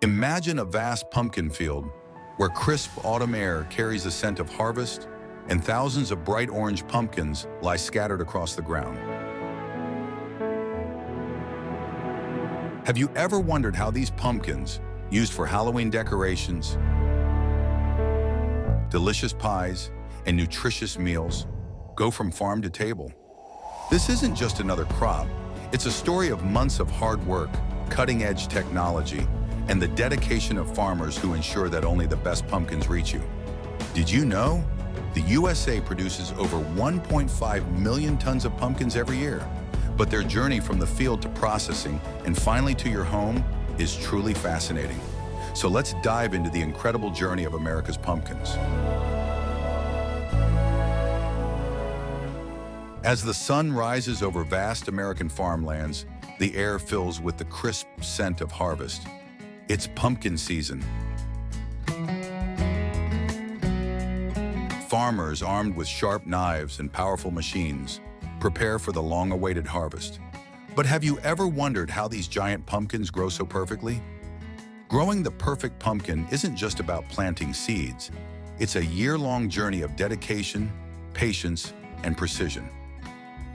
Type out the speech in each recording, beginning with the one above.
Imagine a vast pumpkin field where crisp autumn air carries the scent of harvest and thousands of bright orange pumpkins lie scattered across the ground. Have you ever wondered how these pumpkins, used for Halloween decorations, delicious pies, and nutritious meals, go from farm to table? This isn't just another crop. It's a story of months of hard work, cutting-edge technology, and the dedication of farmers who ensure that only the best pumpkins reach you. Did you know? The USA produces over 1.5 million tons of pumpkins every year, but their journey from the field to processing and finally to your home is truly fascinating. So let's dive into the incredible journey of America's pumpkins. As the sun rises over vast American farmlands, the air fills with the crisp scent of harvest. It's pumpkin season. Farmers, armed with sharp knives and powerful machines, prepare for the long-awaited harvest. But have you ever wondered how these giant pumpkins grow so perfectly? Growing the perfect pumpkin isn't just about planting seeds. It's a year-long journey of dedication, patience, and precision.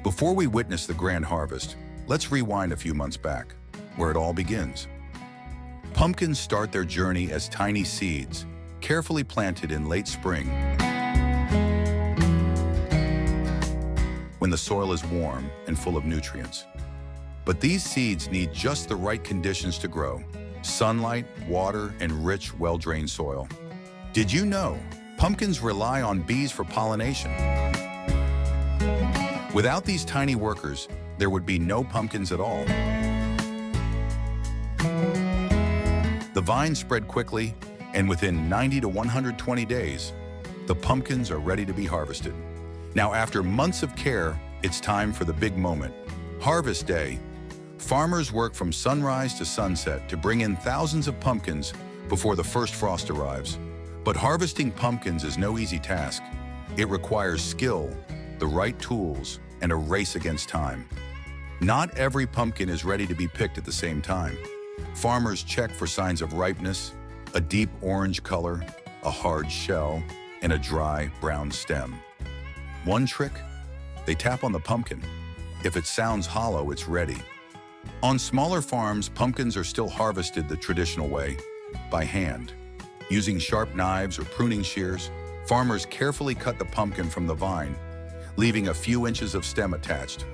Before we witness the grand harvest, let's rewind a few months back, where it all begins. Pumpkins start their journey as tiny seeds, carefully planted in late spring, when the soil is warm and full of nutrients. But these seeds need just the right conditions to grow: sunlight, water, and rich, well-drained soil. Did you know pumpkins rely on bees for pollination? Without these tiny workers, there would be no pumpkins at all. The vines spread quickly, and within 90 to 120 days, the pumpkins are ready to be harvested. Now, after months of care, it's time for the big moment, Harvest Day. Farmers work from sunrise to sunset to bring in thousands of pumpkins before the first frost arrives. But harvesting pumpkins is no easy task. It requires skill, the right tools, and a race against time. Not every pumpkin is ready to be picked at the same time. Farmers check for signs of ripeness: a deep orange color, a hard shell, and a dry brown stem. One trick? They tap on the pumpkin. If it sounds hollow, it's ready. On smaller farms, pumpkins are still harvested the traditional way, by hand. Using sharp knives or pruning shears, farmers carefully cut the pumpkin from the vine, leaving a few inches of stem attached.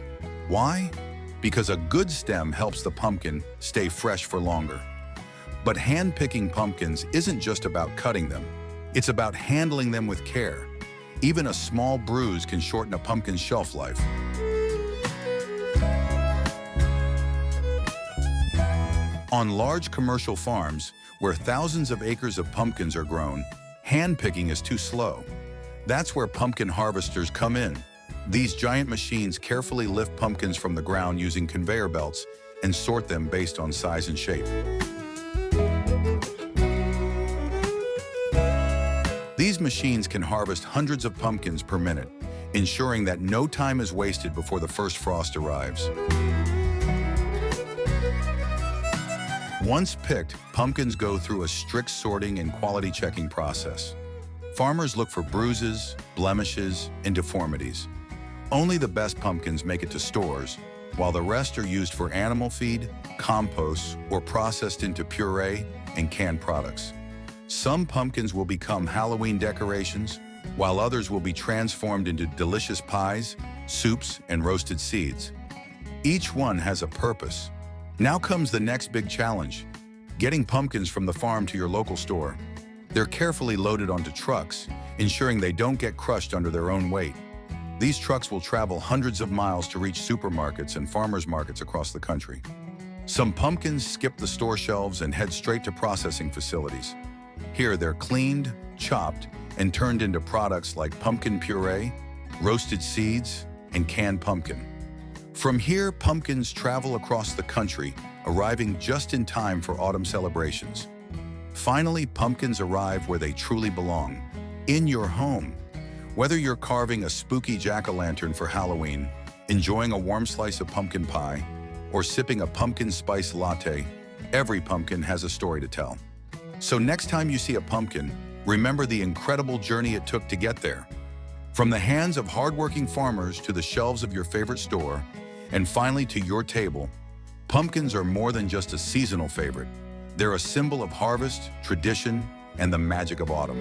Why? Because a good stem helps the pumpkin stay fresh for longer. But hand-picking pumpkins isn't just about cutting them. It's about handling them with care. Even a small bruise can shorten a pumpkin's shelf life. On large commercial farms, where thousands of acres of pumpkins are grown, hand-picking is too slow. That's where pumpkin harvesters come in. These giant machines carefully lift pumpkins from the ground using conveyor belts and sort them based on size and shape. These machines can harvest hundreds of pumpkins per minute, ensuring that no time is wasted before the first frost arrives. Once picked, pumpkins go through a strict sorting and quality checking process. Farmers look for bruises, blemishes, and deformities. Only the best pumpkins make it to stores, while the rest are used for animal feed, compost, or processed into puree and canned products. Some pumpkins will become Halloween decorations, while others will be transformed into delicious pies, soups, and roasted seeds. Each one has a purpose. Now comes the next big challenge: getting pumpkins from the farm to your local store. They're carefully loaded onto trucks, ensuring they don't get crushed under their own weight. These trucks will travel hundreds of miles to reach supermarkets and farmers markets across the country. Some pumpkins skip the store shelves and head straight to processing facilities. Here, they're cleaned, chopped, and turned into products like pumpkin puree, roasted seeds, and canned pumpkin. From here, pumpkins travel across the country, arriving just in time for autumn celebrations. Finally, pumpkins arrive where they truly belong, in your home. Whether you're carving a spooky jack-o'-lantern for Halloween, enjoying a warm slice of pumpkin pie, or sipping a pumpkin spice latte, Every pumpkin has a story to tell. So next time you see a pumpkin, remember the incredible journey it took to get there. From the hands of hardworking farmers to the shelves of your favorite store, and finally to your table, pumpkins are more than just a seasonal favorite. They're a symbol of harvest, tradition, and the magic of autumn.